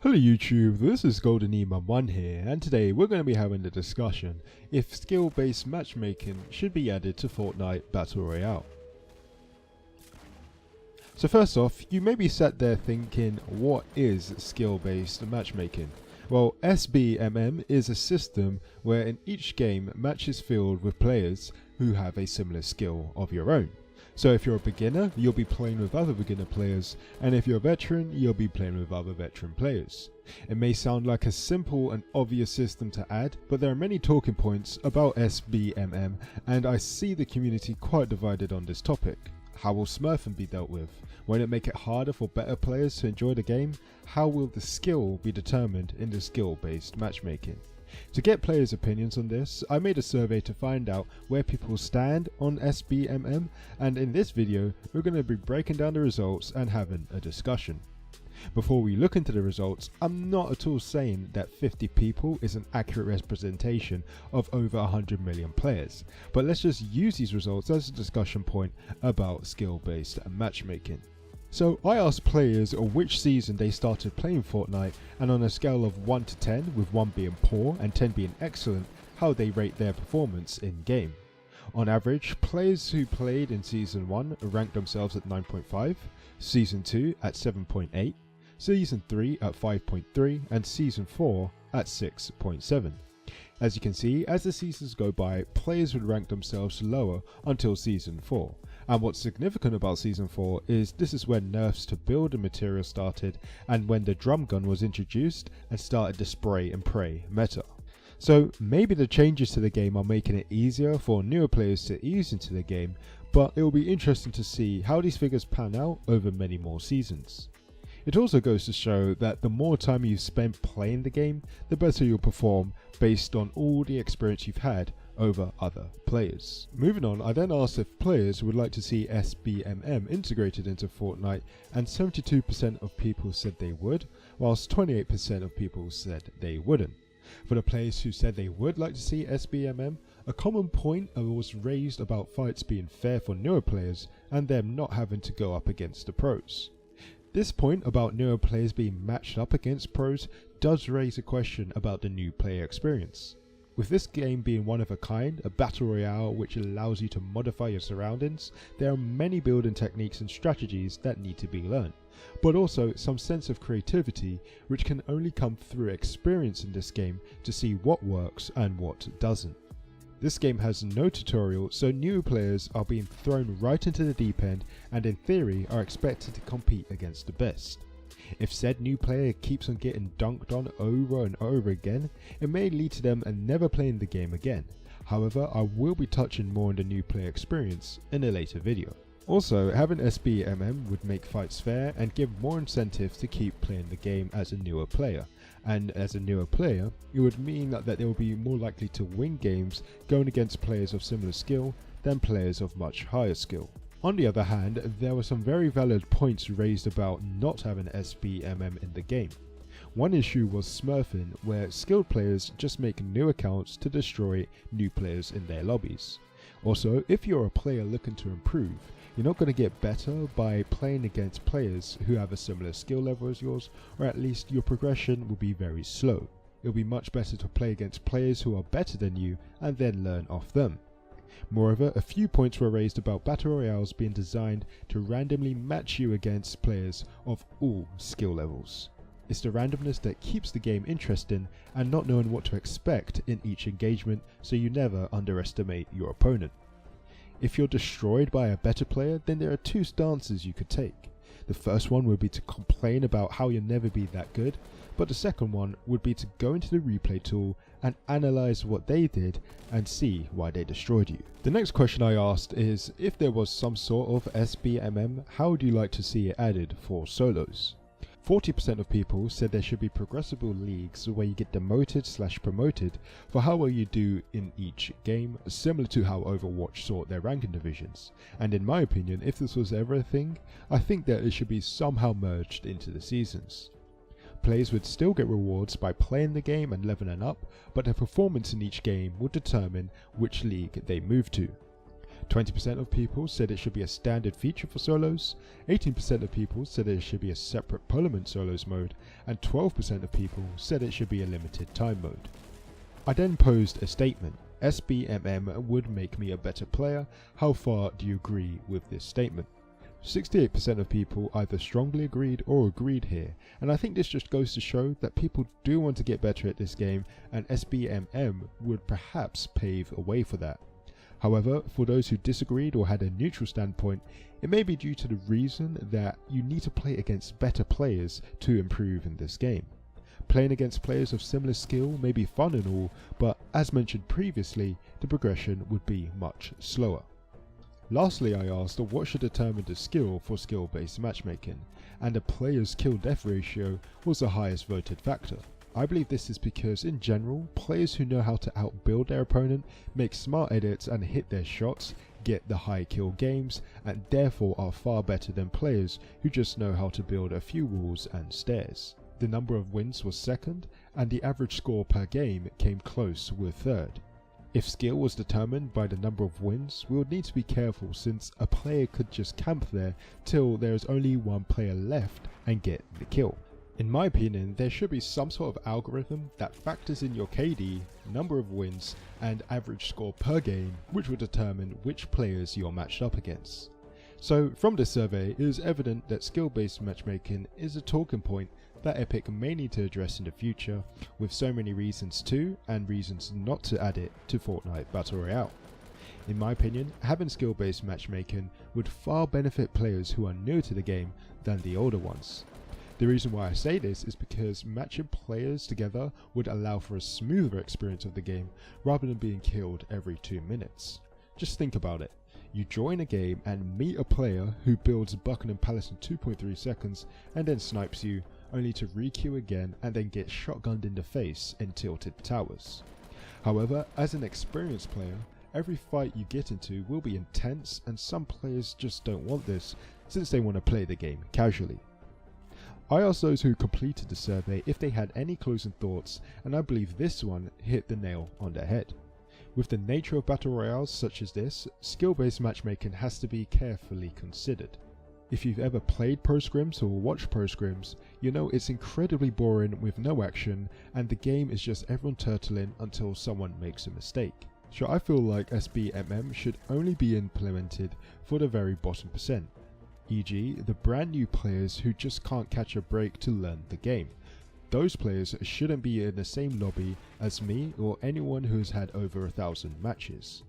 Hello YouTube, this is GoldenEmon1 here, and today we're going to be having a discussion if skill-based matchmaking should be added to Fortnite Battle Royale. So first off, you may be sat there thinking, what is skill-based matchmaking? Well, SBMM is a system where in each game match is filled with players who have a similar skill of your own. So if you're a beginner, you'll be playing with other beginner players, and if you're a veteran, you'll be playing with other veteran players. It may sound like a simple and obvious system to add, but there are many talking points about SBMM, and I see the community quite divided on this topic. How will smurfing be dealt with? Won't it make it harder for better players to enjoy the game? How will the skill be determined in the skill-based matchmaking? To get players' opinions on this, I made a survey to find out where people stand on SBMM, and in this video we're going to be breaking down the results and having a discussion. Before we look into the results, I'm not at all saying that 50 people is an accurate representation of over 100 million players, but let's just use these results as a discussion point about skill-based matchmaking. So I asked players which season they started playing Fortnite, and on a scale of 1 to 10, with 1 being poor and 10 being excellent, how they rate their performance in game. On average, players who played in Season 1 ranked themselves at 9.5, Season 2 at 7.8, Season 3 at 5.3 and Season 4 at 6.7. As you can see, as the seasons go by, players would rank themselves lower until Season 4. And what's significant about Season 4 is this is when nerfs to build and material started, and when the drum gun was introduced and started the spray and pray meta. So maybe the changes to the game are making it easier for newer players to ease into the game, but it will be interesting to see how these figures pan out over many more seasons. It also goes to show that the more time you spend playing the game, the better you'll perform based on all the experience you've had over other players. Moving on, I then asked if players would like to see SBMM integrated into Fortnite, and 72% of people said they would, whilst 28% of people said they wouldn't. For the players who said they would like to see SBMM, a common point was raised about fights being fair for newer players and them not having to go up against the pros. This point about newer players being matched up against pros does raise a question about the new player experience. With this game being one of a kind, a battle royale which allows you to modify your surroundings, there are many building techniques and strategies that need to be learned, but also some sense of creativity which can only come through experience in this game to see what works and what doesn't. This game has no tutorial, so new players are being thrown right into the deep end and in theory are expected to compete against the best. If said new player keeps on getting dunked on over and over again, it may lead to them never playing the game again. However, I will be touching more on the new player experience in a later video. Also, having SBMM would make fights fair and give more incentives to keep playing the game as a newer player. And as a newer player, it would mean that they will be more likely to win games going against players of similar skill than players of much higher skill. On the other hand, there were some very valid points raised about not having SBMM in the game. One issue was smurfing, where skilled players just make new accounts to destroy new players in their lobbies. Also, if you're a player looking to improve, you're not going to get better by playing against players who have a similar skill level as yours, or at least your progression will be very slow. It'll be much better to play against players who are better than you and then learn off them. Moreover, a few points were raised about battle royales being designed to randomly match you against players of all skill levels. It's the randomness that keeps the game interesting and not knowing what to expect in each engagement, so you never underestimate your opponent. If you're destroyed by a better player, then there are two stances you could take. The first one would be to complain about how you'll never be that good, but the second one would be to go into the replay tool and analyze what they did and see why they destroyed you. The next question I asked is, if there was some sort of SBMM, how would you like to see it added for solos? 40% of people said there should be progressible leagues where you get demoted/promoted for how well you do in each game, similar to how Overwatch sort their ranking divisions. And in my opinion, if this was ever a thing, I think that it should be somehow merged into the seasons. Players would still get rewards by playing the game and leveling up, but their performance in each game would determine which league they move to. 20% of people said it should be a standard feature for solos, 18% of people said it should be a separate Parliament solos mode, and 12% of people said it should be a limited time mode. I then posed a statement: SBMM would make me a better player. How far do you agree with this statement? 68% of people either strongly agreed or agreed here, and I think this just goes to show that people do want to get better at this game, and SBMM would perhaps pave a way for that. However, for those who disagreed or had a neutral standpoint, it may be due to the reason that you need to play against better players to improve in this game. Playing against players of similar skill may be fun and all, but as mentioned previously, the progression would be much slower. Lastly, I asked what should determine the skill for skill-based matchmaking, and the player's kill-death ratio was the highest voted factor. I believe this is because in general, players who know how to outbuild their opponent, make smart edits and hit their shots, get the high kill games, and therefore are far better than players who just know how to build a few walls and stairs. The number of wins was second, and the average score per game came close with third. If skill was determined by the number of wins, we would need to be careful, since a player could just camp there till there is only one player left and get the kill. In my opinion, there should be some sort of algorithm that factors in your KD, number of wins, and average score per game, which will determine which players you're matched up against. So from this survey, it is evident that skill-based matchmaking is a talking point that Epic may need to address in the future, with so many reasons to and reasons not to add it to Fortnite Battle Royale. In my opinion, having skill-based matchmaking would far benefit players who are new to the game than the older ones. The reason why I say this is because matching players together would allow for a smoother experience of the game rather than being killed every 2 minutes. Just think about it. You join a game and meet a player who builds Buckingham Palace in 2.3 seconds and then snipes you, only to re-queue again and then get shotgunned in the face in Tilted Towers. However, as an experienced player, every fight you get into will be intense, and some players just don't want this since they want to play the game casually. I asked those who completed the survey if they had any closing thoughts, and I believe this one hit the nail on the head. With the nature of battle royales such as this, skill-based matchmaking has to be carefully considered. If you've ever played pro scrims or watched pro scrims, you know it's incredibly boring with no action, and the game is just everyone turtling until someone makes a mistake. So I feel like SBMM should only be implemented for the very bottom percent, e.g. the brand new players who just can't catch a break to learn the game. Those players shouldn't be in the same lobby as me or anyone who has had over 1,000 matches.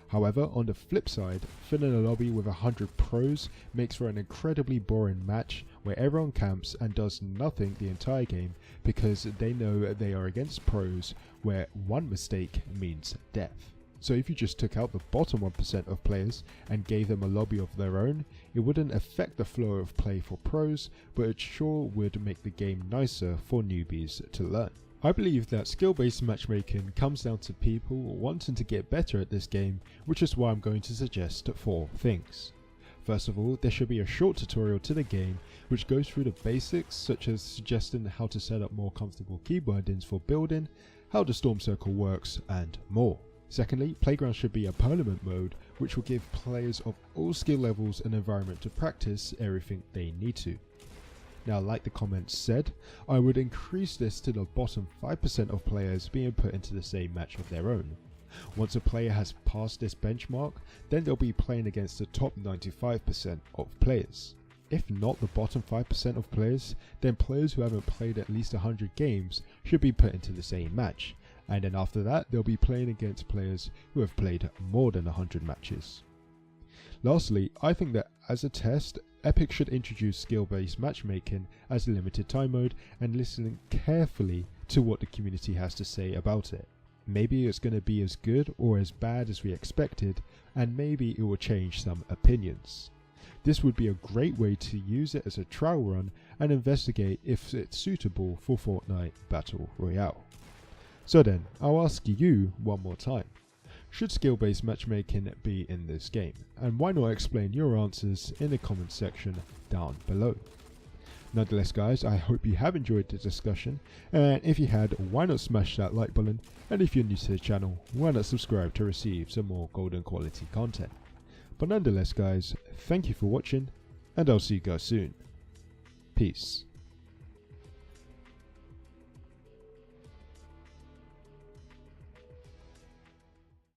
However, on the flip side, filling a lobby with 100 pros makes for an incredibly boring match where everyone camps and does nothing the entire game because they know they are against pros where one mistake means death. So if you just took out the bottom 1% of players and gave them a lobby of their own, it wouldn't affect the flow of play for pros, but it sure would make the game nicer for newbies to learn. I believe that skill-based matchmaking comes down to people wanting to get better at this game, which is why I'm going to suggest 4 things. First of all, there should be a short tutorial to the game which goes through the basics, such as suggesting how to set up more comfortable key bindings for building, how the storm circle works, and more. Secondly, Playground should be a Parliament mode which will give players of all skill levels an environment to practice everything they need to. Now, like the comments said, I would increase this to the bottom 5% of players being put into the same match of their own. Once a player has passed this benchmark, then they'll be playing against the top 95% of players. If not the bottom 5% of players, then players who haven't played at least 100 games should be put into the same match, and then after that they'll be playing against players who have played more than 100 matches. Lastly, I think that as a test, Epic should introduce skill-based matchmaking as a limited time mode and listen carefully to what the community has to say about it. Maybe it's going to be as good or as bad as we expected, and maybe it will change some opinions. This would be a great way to use it as a trial run and investigate if it's suitable for Fortnite Battle Royale. So then, I'll ask you one more time. Should skill-based matchmaking be in this game? And why not explain your answers in the comments section down below. Nonetheless guys, I hope you have enjoyed the discussion, and if you had, why not smash that like button, and if you're new to the channel, why not subscribe to receive some more golden quality content. But nonetheless guys, thank you for watching, and I'll see you guys soon. Peace.